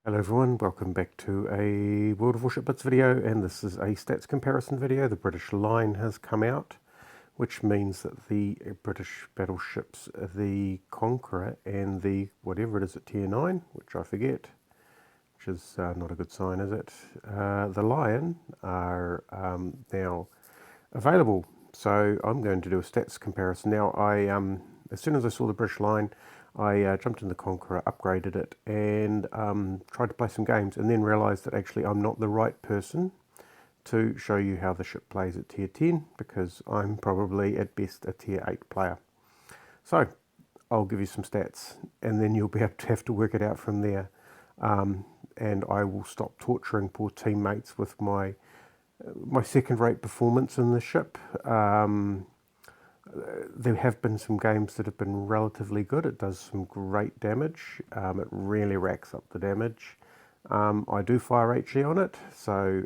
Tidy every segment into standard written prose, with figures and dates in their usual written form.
Hello everyone, welcome back to a World of Warships Blitz video, and this is a stats comparison video. The British line has come out, which means that the British battleships, the Conqueror and the whatever it is at tier 9, which I forget, which is not a good sign, is it? The Lion are now available. So I'm going to do a stats comparison. Now, as soon as I saw the British line, I jumped in the Conqueror, upgraded it, and tried to play some games, and then realised that actually I'm not the right person to show you how the ship plays at tier 10, because I'm probably at best a tier 8 player. So I'll give you some stats, and then you'll be able to have to work it out from there. And I will stop torturing poor teammates with my second-rate performance in the ship. There have been some games that have been relatively good. It does some great damage. It really racks up the damage. I do fire HE on it, so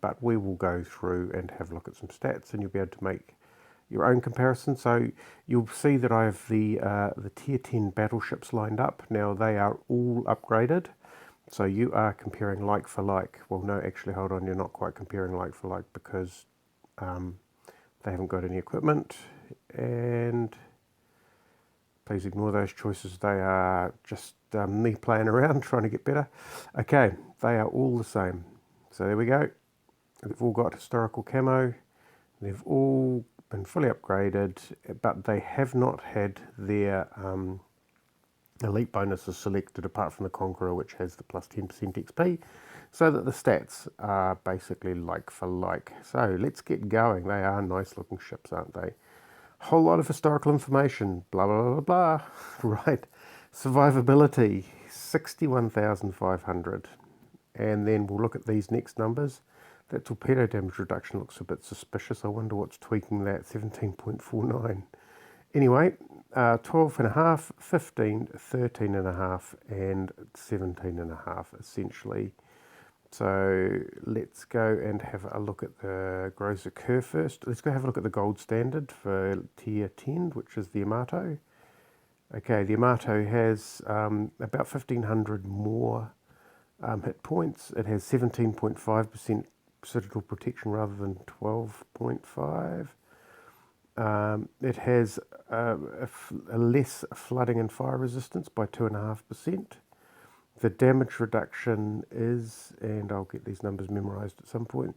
but we will go through and have a look at some stats, and you'll be able to make your own comparison. So you'll see that I have the tier 10 battleships lined up. Now they are all upgraded, so you are comparing like for like. Well, no, actually, hold on, you're not quite comparing like for like, because they haven't got any equipment, and please ignore those choices. They are just me playing around trying to get better. Okay, they are all the same. So there we go. They've all got historical camo. They've all been fully upgraded, but they have not had their elite bonuses selected, apart from the Conqueror, which has the plus 10% XP, so that the stats are basically like for like. So let's get going. They are nice looking ships, aren't they? Whole lot of historical information, blah, blah, blah, blah. Right. Survivability, 61,500. And then we'll look at these next numbers. That torpedo damage reduction looks a bit suspicious. I wonder what's tweaking that, 17.49. Anyway, 12.5, 15, 13.5, and 17.5 essentially. So let's go and have a look at the gross occur first. Let's go have a look at the gold standard for tier 10, which is the Yamato. Okay, the Yamato has about 1,500 more hit points. It has 17.5% citadel protection rather than 12.5. It has a less flooding and fire resistance by 2.5%. The damage reduction is, and I'll get these numbers memorized at some point,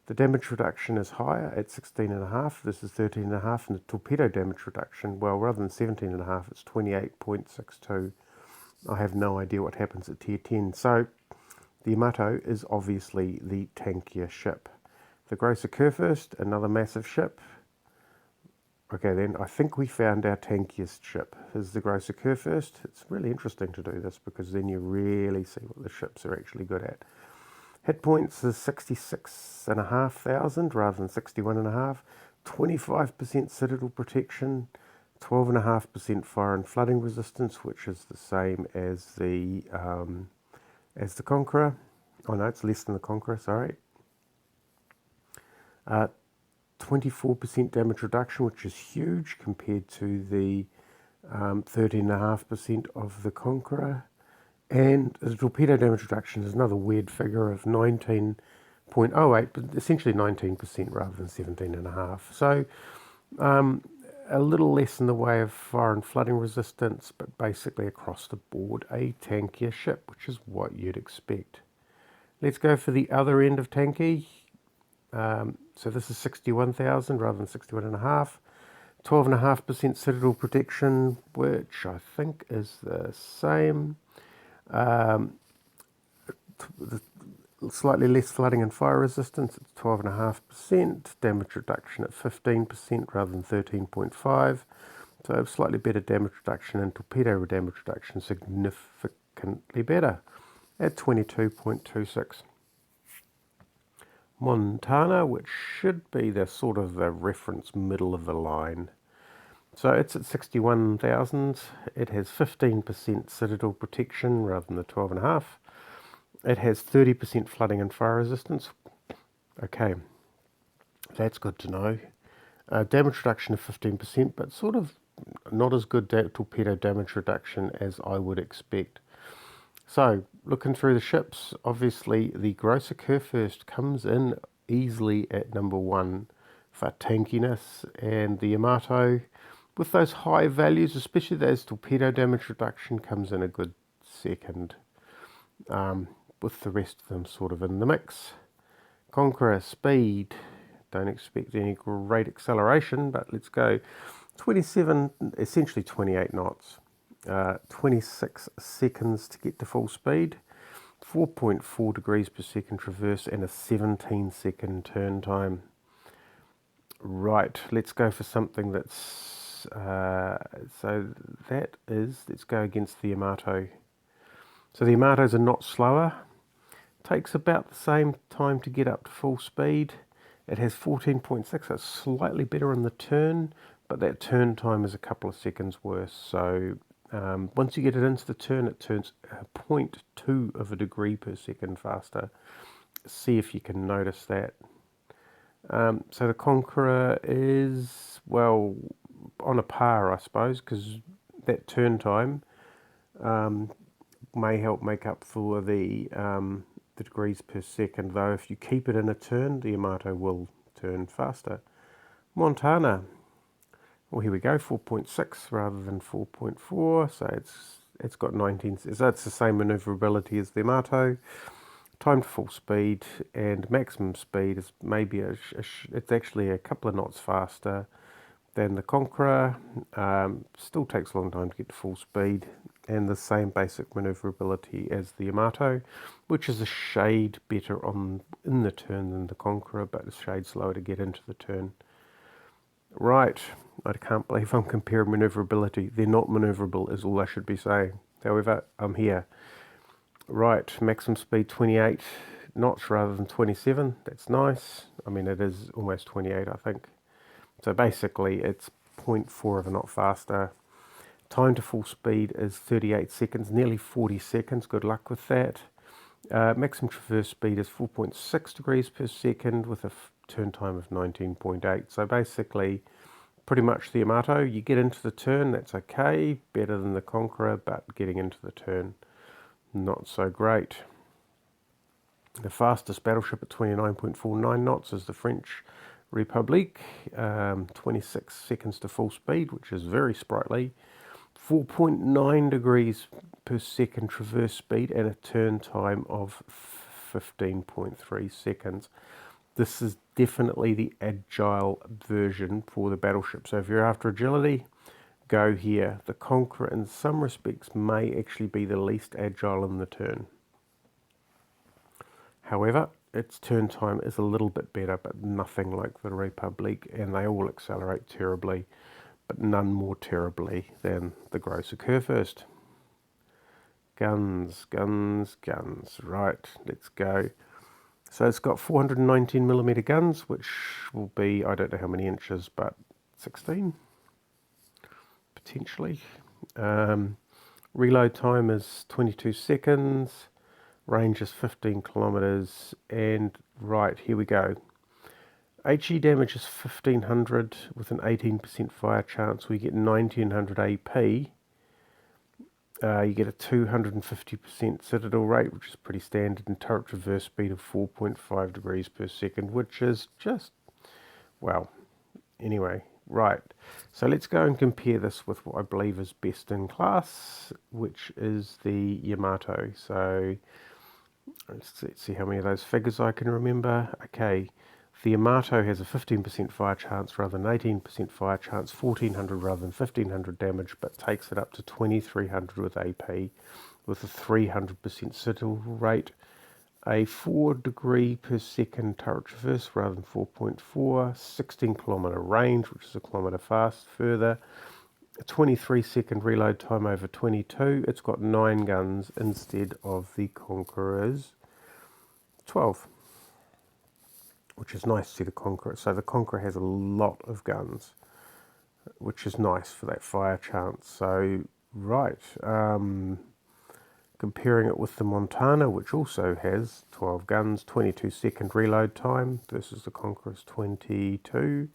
the damage reduction is higher at 16.5. This is 13.5, and the torpedo damage reduction, well, rather than 17.5, it's 28.62. I have no idea what happens at tier 10. So the Yamato is obviously the tankier ship. The gross occur first, another massive ship. Okay, then I think we found our tankiest ship. This is the gross occur first. It's really interesting to do this, because then you really see what the ships are actually good at. Hit points is 66,500 rather than 61.5. 25% citadel protection, 12.5% fire and flooding resistance, which is the same as the Conqueror. Oh no, it's less than the Conqueror. Sorry. 24% damage reduction, which is huge compared to the 13.5% of the Conqueror. And the torpedo damage reduction is another weird figure of 19.08, but essentially 19% rather than 17.5. So a little less in the way of fire and flooding resistance, but basically across the board a tankier ship, which is what you'd expect. Let's go for the other end of tanky. So this is 61,000 rather than 61.5. 12.5% citadel protection, which I think is the same. Slightly less flooding and fire resistance, it's 12.5%. Damage reduction at 15% rather than 13.5. So slightly better damage reduction, and torpedo damage reduction significantly better at 22.26. Montana, which should be the sort of the reference middle of the line. So it's at 61,000. It has 15% citadel protection rather than the 12.5. It has 30% flooding and fire resistance. Okay, that's good to know. Damage reduction of 15%, but sort of not as good torpedo damage reduction as I would expect. So looking through the ships, obviously the Gross Occur First comes in easily at number 1 for tankiness, and the Yamato, with those high values, especially those torpedo damage reduction, comes in a good second, with the rest of them sort of in the mix. Conqueror, speed, don't expect any great acceleration, but let's go 27, essentially 28 knots. 26 seconds to get to full speed, 4.4 degrees per second traverse, and a 17-second turn time. Right, let's go for something that's... so that is... Let's go against the Yamato. So the Yamatos are not slower. Takes about the same time to get up to full speed. It has 14.6, that's slightly better on the turn, but that turn time is a couple of seconds worse. So once you get it into the turn, it turns 0.2 of a degree per second faster. See if you can notice that. So the Conqueror is, well, on a par, I suppose, because that turn time may help make up for the degrees per second, though if you keep it in a turn, the Yamato will turn faster. Montana, well, here we go, 4.6 rather than 4.4, so it's got 19, so that's the same maneuverability as the Yamato. Time to full speed and maximum speed is maybe it's actually a couple of knots faster than the Conqueror. Still takes a long time to get to full speed, and the same basic maneuverability as the Yamato, which is a shade better in the turn than the Conqueror, but a shade slower to get into the turn. Right, I can't believe I'm comparing maneuverability. They're not maneuverable is all I should be saying. However, I'm here. Right, maximum speed 28 knots rather than 27. That's nice. I mean, it is almost 28, I think. So basically, it's 0.4 of a knot faster. Time to full speed is 38 seconds, nearly 40 seconds. Good luck with that. Maximum traverse speed is 4.6 degrees per second with a turn time of 19.8. So basically, pretty much the Yamato. You get into the turn, that's okay. Better than the Conqueror, but getting into the turn, not so great. The fastest battleship at 29.49 knots is the French Republic. 26 seconds to full speed, which is very sprightly. 4.9 degrees per second traverse speed and a turn time of 15.3 seconds. This is definitely the agile version for the battleship. So if you're after agility, go here. The Conqueror in some respects may actually be the least agile in the turn. However, its turn time is a little bit better, but nothing like the Republic, and they all accelerate terribly, but none more terribly than the Gross Occur First. Guns, guns, guns. Right, let's go. So it's got 419mm guns, which will be, I don't know how many inches, but 16, potentially. Reload time is 22 seconds. Range is 15 kilometers, and right, here we go. HE damage is 1500 with an 18% fire chance. We get 1900 AP. You get a 250% citadel rate, which is pretty standard, and turret traverse speed of 4.5 degrees per second, which is just, well, anyway, right. So let's go and compare this with what I believe is best in class, which is the Yamato. So let's see how many of those figures I can remember. Okay, the Yamato has a 15% fire chance rather than 18% fire chance, 1400 rather than 1500 damage, but takes it up to 2300 with AP, with a 300% citadel rate, a 4 degree per second turret traverse rather than 4.4, 16 kilometer range, which is a kilometer fast further, a 23 second reload time over 22. It's got 9 guns instead of the Conqueror's 12, which is nice to see the Conqueror. So the Conqueror has a lot of guns, which is nice for that fire chance. So, right, comparing it with the Montana, which also has 12 guns, 22 second reload time versus the Conqueror's 22.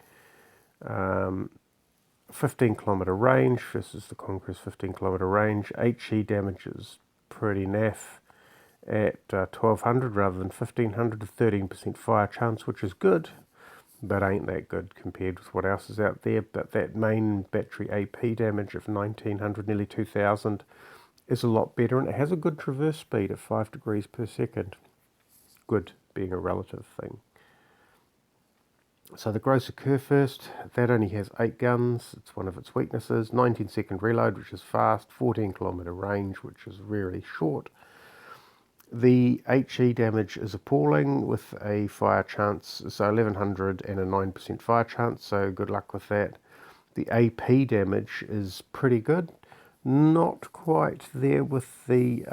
15 kilometer range versus the Conqueror's 15 kilometer range. HE damage is pretty naff. at 1200 rather than 1500, a 13% fire chance, which is good, but ain't that good compared with what else is out there. But that main battery AP damage of 1900, nearly 2000, is a lot better, and it has a good traverse speed of 5 degrees per second. Good being a relative thing. So the Grosser Kerr first, that only has 8 guns. It's one of its weaknesses. 19-second reload, which is fast. 14-kilometre range, which is really short. The HE damage is appalling with a fire chance, so 1100 and a 9% fire chance, so good luck with that. The AP damage is pretty good. Not quite there with the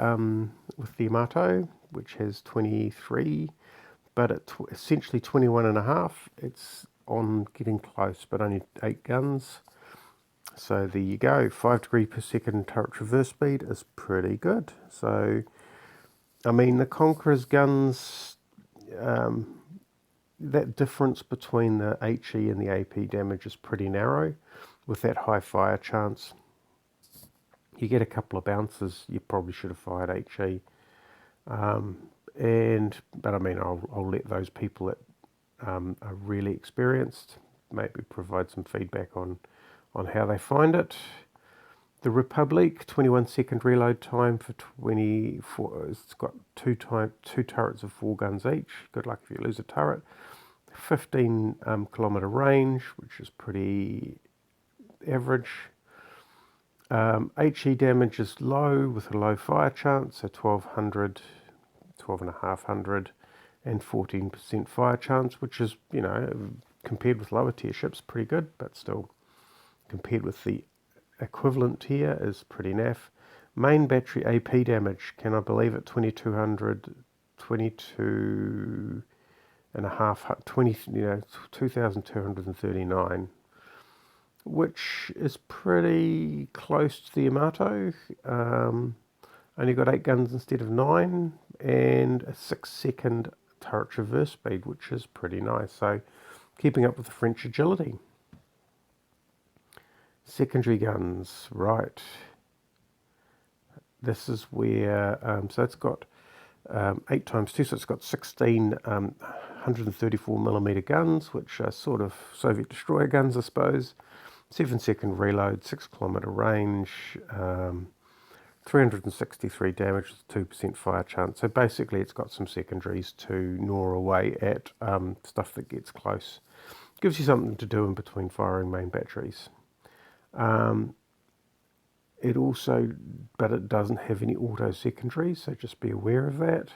Yamato, which has 23, but at essentially 21 and a half. It's on getting close, but only 8 guns. So there you go. 5 degree per second turret traverse speed is pretty good. So, I mean, the Conqueror's guns, that difference between the HE and the AP damage is pretty narrow. With that high fire chance, you get a couple of bounces. You probably should have fired HE. But I mean, I'll let those people that are really experienced maybe provide some feedback on how they find it. The Republic, 21-second reload time for 24. It's got two turrets of 4 guns each. Good luck if you lose a turret. 15-kilometre range, which is pretty average. HE damage is low with a low fire chance, so 1200, 12,500, and 14% fire chance, which is, you know, compared with lower tier ships, pretty good, but still, compared with the equivalent tier, is pretty naff. Main battery AP damage, can I believe it, 2200, 22 and a half, 2239, which is pretty close to the Yamato. Only got 8 guns instead of 9, and a 6-second turret traverse speed, which is pretty nice. So, keeping up with the French agility. Secondary guns, right. This is where, so it's got 8 times 2, so it's got 16 134mm guns, which are sort of Soviet destroyer guns, I suppose. 7-second reload, 6-kilometre range, 363 damage with 2% fire chance. So basically it's got some secondaries to gnaw away at stuff that gets close. Gives you something to do in between firing main batteries. It also, but it doesn't have any auto secondaries, so just be aware of that.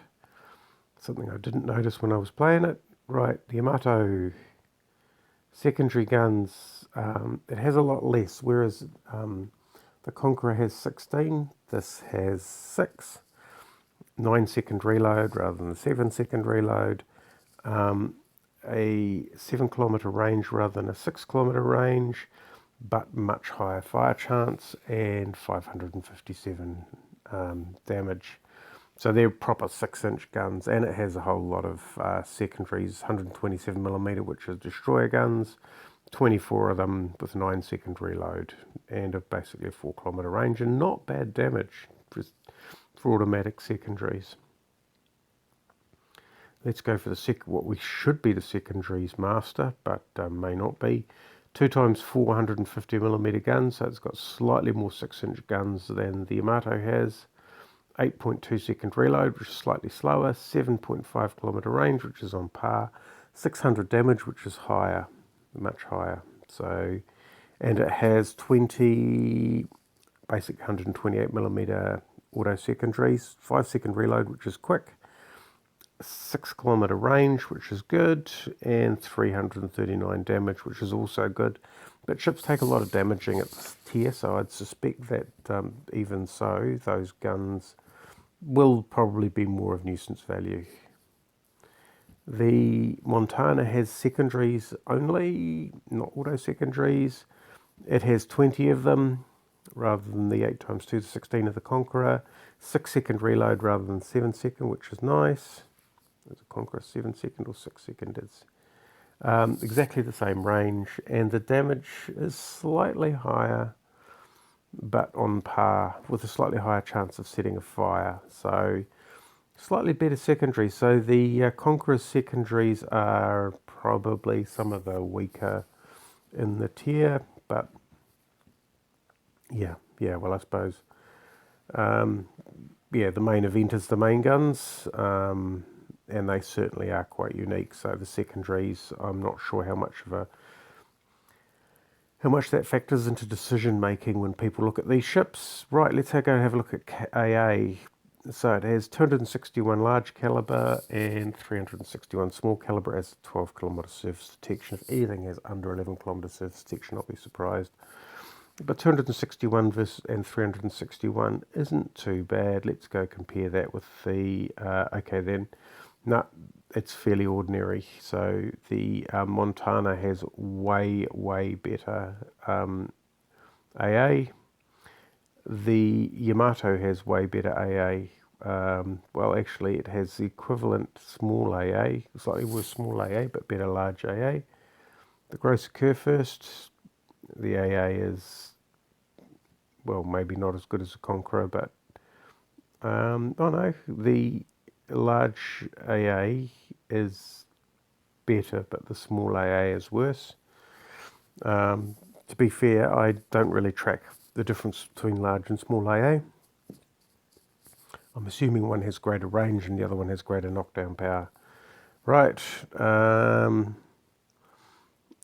Something I didn't notice when I was playing it. Right, the Yamato secondary guns, it has a lot less, whereas the Conqueror has 16, this has 6. 9-second reload rather than the 7-second reload. A 7-kilometre range rather than a 6-kilometre range, but much higher fire chance, and 557 damage. So they're proper 6-inch guns, and it has a whole lot of secondaries, 127mm, which is destroyer guns, 24 of them with 9-second reload, and basically a 4-kilometre range, and not bad damage just for automatic secondaries. Let's go for what we should be the secondaries master, but may not be. 2 times 450mm guns, so it's got slightly more 6-inch guns than the Yamato has. 8.2-second reload, which is slightly slower. 7.5-kilometre range, which is on par. 600 damage, which is higher, much higher. So, and it has 20 basic 128mm auto secondaries. 5-second reload, which is quick. 6-kilometre range, which is good, and 339 damage, which is also good. But ships take a lot of damaging at this tier, so I'd suspect that even so, those guns will probably be more of nuisance value. The Montana has secondaries only, not auto secondaries. It has 20 of them rather than the 8 times 2 to 16 of the Conqueror. 6-second reload rather than 7-second, which is nice. There's a Conqueror 7-second or 6-second. It's exactly the same range, and the damage is slightly higher, but on par with a slightly higher chance of setting a fire. So Slightly better secondaries. So the Conqueror's secondaries are probably some of the weaker in the tier, but yeah, well, I suppose, yeah, the main event is the main guns, and they certainly are quite unique. So the secondaries, I'm not sure how much that factors into decision making when people look at these ships. Right, let's go and have a look at AA. So it has 261 large caliber and 361 small caliber. It has 12 kilometre surface detection. If anything has under 11 kilometre surface detection, I'll be surprised. But 261 and 361 isn't too bad. Let's go compare that with the, okay then, no, it's fairly ordinary. So the Montana has way better AA. The Yamato has way better AA. Well, actually, it has the equivalent small AA, slightly worse small AA, but better large AA. The Grosser Kurfürst, the AA is, well, maybe not as good as the Conqueror, but oh no, the large AA is better, but the small AA is worse. To be fair, I don't really track the difference between large and small AA. I'm assuming one has greater range and the other one has greater knockdown power. Right,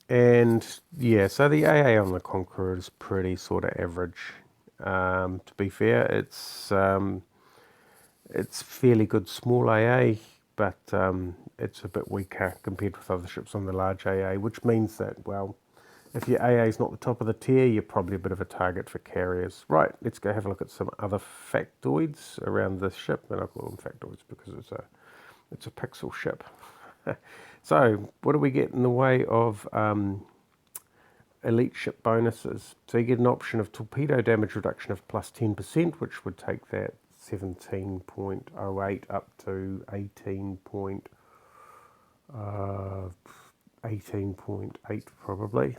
and yeah, so the AA on the Conqueror is pretty sort of average. To be fair, it's fairly good small AA, but it's a bit weaker compared with other ships on the large AA, which means that, well, if your AA is not the top of the tier, you're probably a bit of a target for carriers. Right, let's go have a look at some other factoids around this ship, and I call them factoids because it's a pixel ship. So, what do we get in the way of elite ship bonuses? So you get an option of torpedo damage reduction of plus 10%, which would take that 17.08 up to 18.8 probably.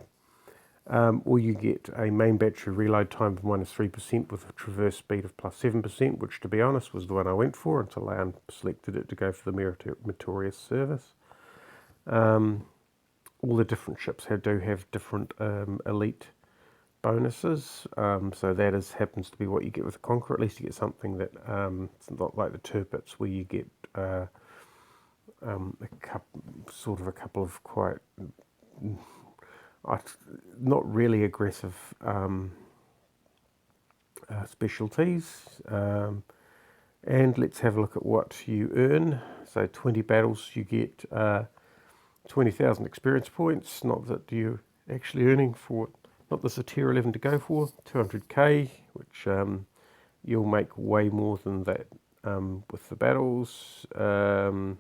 Or you get a main battery reload time of minus 3% with a traverse speed of plus 7%, which to be honest was the one I went for until I selected it to go for the meritorious service. All the different ships do have different elite bonuses, so that happens to be what you get with the Conqueror. At least you get something that it's not like the Tirpitz where you get a couple of quite not really aggressive specialties. And let's have a look at what you earn. So 20 battles, you get 20,000 experience points. Not that you're actually earning for, not this a tier 11 to go for. 200k, which you'll make way more than that with the battles. Hello,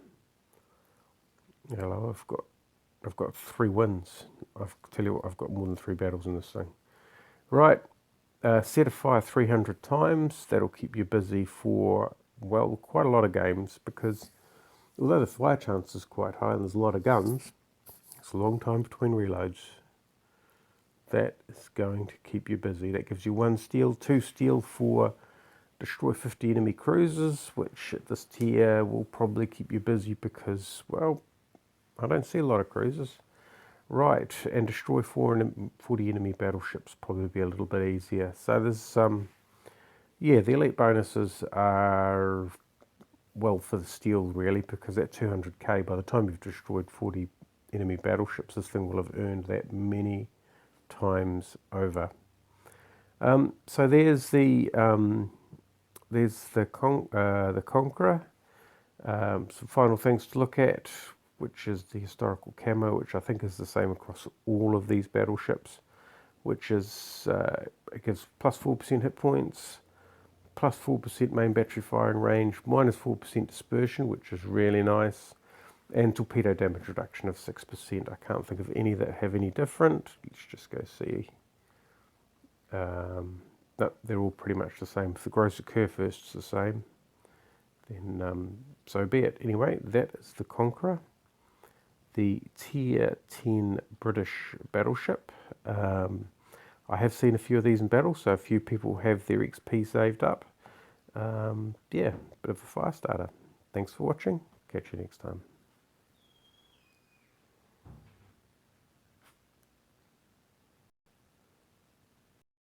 I've got 3 wins. I'll tell you what, I've got more than 3 battles in this thing. Right, set a fire 300 times. That'll keep you busy for, well, quite a lot of games, because although the fire chance is quite high and there's a lot of guns, it's a long time between reloads. That is going to keep you busy. That gives you 1 steel, 2 steel for destroy 50 enemy cruisers, which at this tier will probably keep you busy because, well, I don't see a lot of cruisers. Right, and destroy 40 enemy battleships, probably be a little bit easier. So there's, yeah, the elite bonuses are, well, for the steel really, because at 200k, by the time you've destroyed 40 enemy battleships, this thing will have earned that many times over. So there's the Conqueror. Some final things to look at, which is the historical camo, which I think is the same across all of these battleships, which is, it gives plus 4% hit points, plus 4% main battery firing range, minus 4% dispersion, which is really nice, and torpedo damage reduction of 6%. I can't think of any that have any different. Let's just go see. No, they're all pretty much the same. If the Grosser Kurfürst is the same, then so be it. Anyway, that is the Conqueror, the Tier 10 British battleship. I have seen a few of these in battle, so a few people have their XP saved up. Yeah, bit of a fire starter. Thanks for watching. Catch you next time.